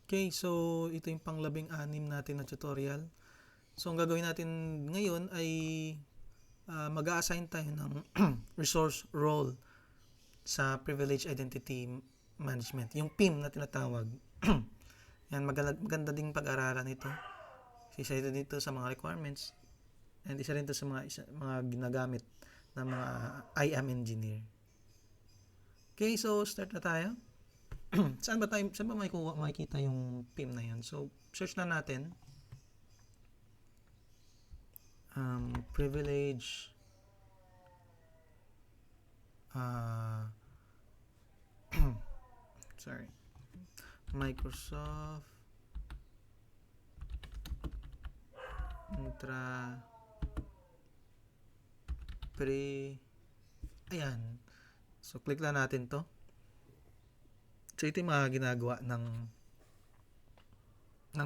Okay, so ito yung pang-labing-anim natin na tutorial. So ang gagawin natin ngayon ay mag-a-assign tayo ng resource role sa Privilege Identity Management, yung PIM na tinatawag. Yan, maganda ding pag-aralan ito. Isa ito dito sa mga requirements and isa rin ito sa mga ginagamit ng mga IAM engineer. Okay, so start na tayo. Saan ba makikita yung PIM na yan? So search na natin. Privilege sorry, Microsoft Intra ayan, so click lang natin to. So ito yung mga ginagawa ng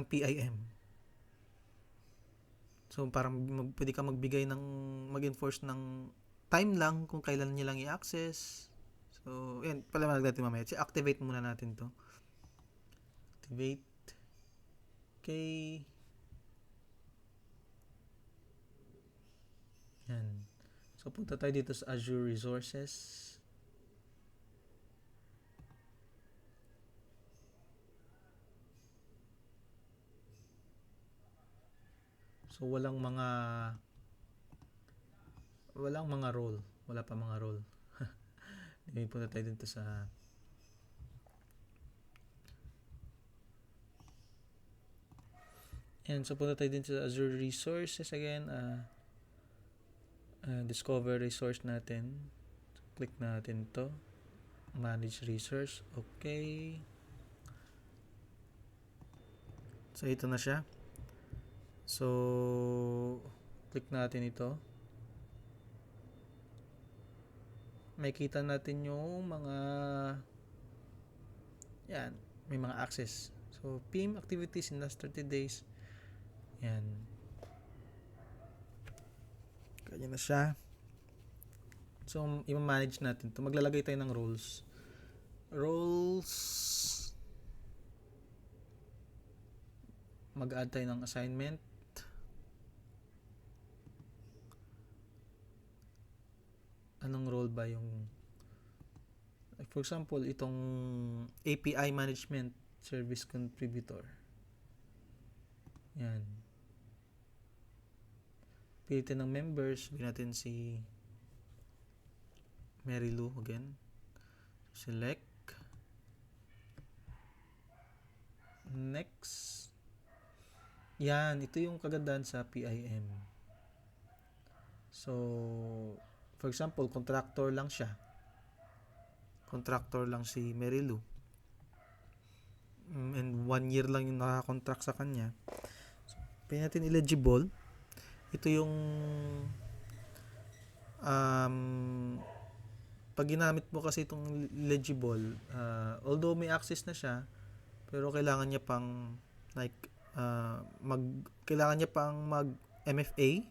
PIM. So parang pwede ka mag-enforce ng time lang kung kailan niya lang i-access. So yan, paliwanag natin mamaya. So activate muna natin to. Activate. Okay. Yan. So punta tayo dito sa Azure Resources. So walang mga role. Wala pa mga role. Punta tayo dito sa and so punta tayo dito sa Azure Resources again. Discover resource natin. So, click natin to. Manage resource. Okay. So ito na siya. So click natin ito. Makita natin yung mga yan, may mga access. So PIM activities in last 30 days. Yan. Kanya na siya. So i-manage natin to. Maglalagay tayo ng roles. Mag-add tayo ng assignment. Anong role ba yung for example, itong API Management Service Contributor. Yan. Pilitin ng members. Bigyan natin si Mary Lou again. Select. Next. Yan. Ito yung kagandahan sa PIM. So, for example, contractor lang siya. Contractor lang si Mary Lou. And 1 year lang yung nakakontract sa kanya. So, pwede natin eligible. Ito yung pag ginamit mo kasi itong eligible, although may access na siya, pero kailangan niya pang kailangan niya pang mag MFA,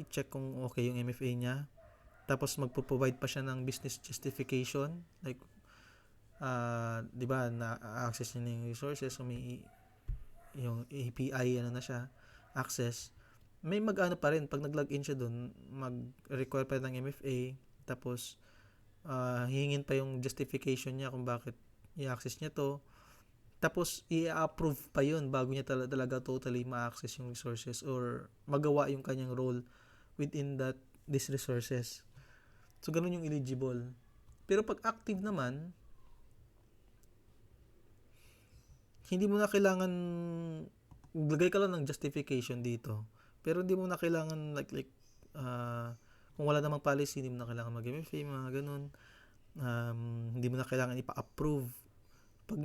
check kung okay yung MFA niya. Tapos magpo-provide pa siya ng business justification, like 'di ba, na access niya yung resources, so may yung API na siya access. May mag-ano pa rin pag nag-login siya doon, mag-require pa ng MFA, tapos hihingin pa yung justification niya kung bakit i-access niya to. Tapos i-approve pa yun bago niya talaga totally ma-access yung resources or magawa yung kanyang role within these resources. So ganun yung eligible. Pero pag active naman, hindi mo na kailangan lagay ka lang ng justification dito. Pero hindi mo na kailangan kung wala namang policy, hindi mo na kailangan mag-MFA, mga ganun. Hindi mo na kailangan ipa-approve. Pag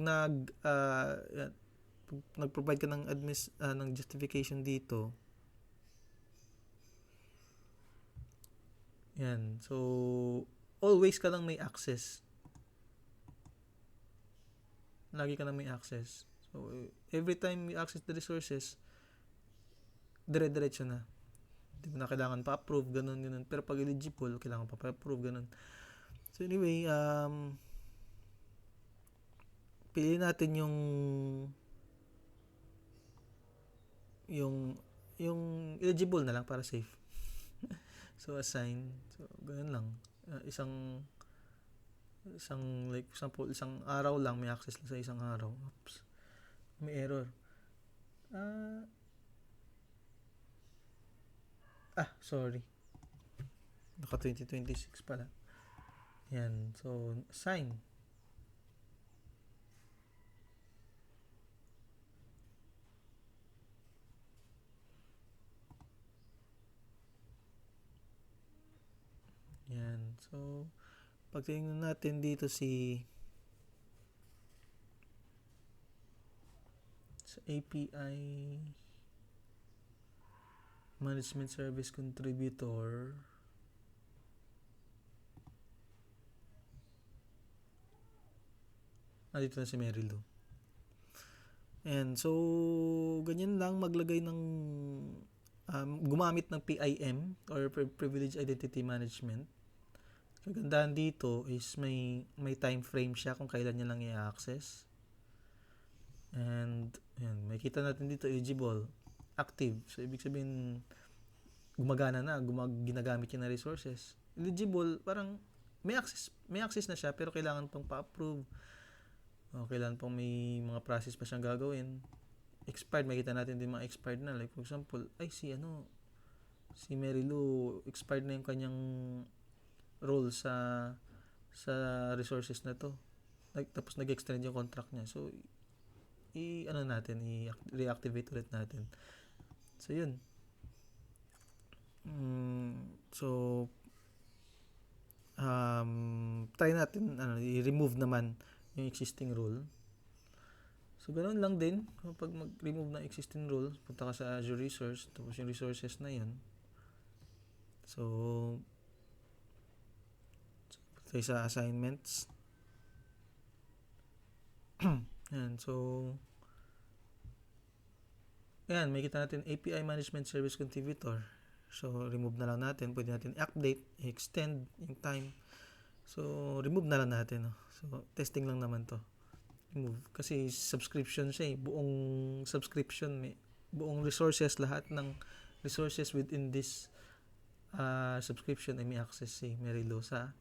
nag-provide ka ng ng justification dito, yan. So, always ka lang may access. Lagi ka lang may access. So, every time you access the resources, dire-diretso na. Hindi mo na kailangan pa-approve, ganun. Pero pag eligible, kailangan pa-approve, ganun. So, anyway, piliin natin yung yung eligible na lang para safe. So assign. So ganun lang. Isang like example, isang araw lang may access lang sa isang araw. Oops. May error. Sorry. Naka 2026 pala. Yan. So assign. Yan. So pagtingnan natin dito sa API Management Service Contributor, dito na si Mary Lou. And so ganyan lang maglagay ng gumamit ng PIM or Privilege Identity Management. Kagandahan dito is may time frame siya kung kailan niya lang i-access. And yan, makita natin dito eligible, active. So ibig sabihin gumagana na, ginagamit niya na resources. Eligible, parang may access na siya pero kailangan pang pa-approve. Kailangan pang may mga process pa siyang gagawin. Expired, makita natin din mga expired na. Like for example, si Mary Lou, expired na yung kanyang role sa resources na to. Tapos nag-extend yung contract niya. So i-reactivate ulit natin. So yun. Try natin i-remove naman yung existing role. So ganoon lang din kapag mag-remove ng existing role, punta ka sa Azure Resource, tapos yung resources na yun. So tayo sa assignments. Yan, so yan, makikita natin API Management Service Contributor. So remove na lang natin, pwede natin i-update, i-extend yung time. So remove na lang natin. So testing lang naman to. Remove kasi subscription siya, buong subscription, buong resources, lahat ng resources within this subscription ay may access si Mary Lou sa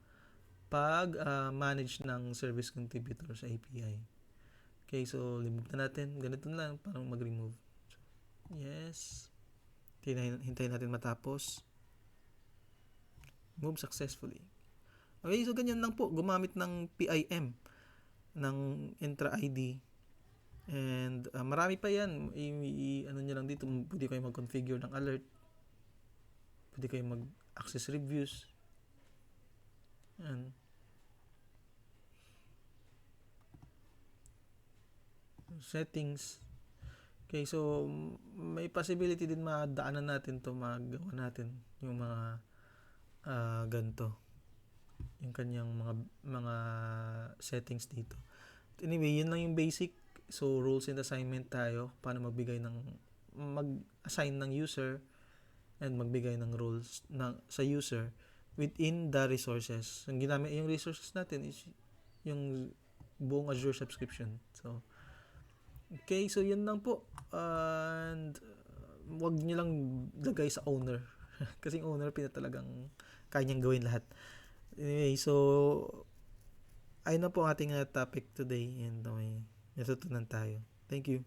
pag-manage ng service contributor sa API. Okay, so remove na natin. Ganito na lang parang mag-remove. Yes. Hintayin natin matapos. Move successfully. Okay, so ganyan lang po. Gumamit ng PIM ng Entra ID. And marami pa yan. Nyo lang dito. Pwede kayo mag-configure ng alert. Pwede kayo mag-access reviews. Yan. Settings. Okay, so may possibility din madaanan natin to, magawa natin yung mga ganito, yung kanyang mga settings dito. Anyway, yun lang yung basic. So roles and assignment tayo, paano mag-assign ng user and magbigay ng roles sa user within the resources. Yung ginamit yung resources natin is yung buong Azure subscription. So okay, so yun lang po. And wag niyo lang lagay sa owner. Kasi yung owner talagang kaya niyang gawin lahat. Anyway, so ayun na po ang ating topic today, and may natutunan tayo. Thank you.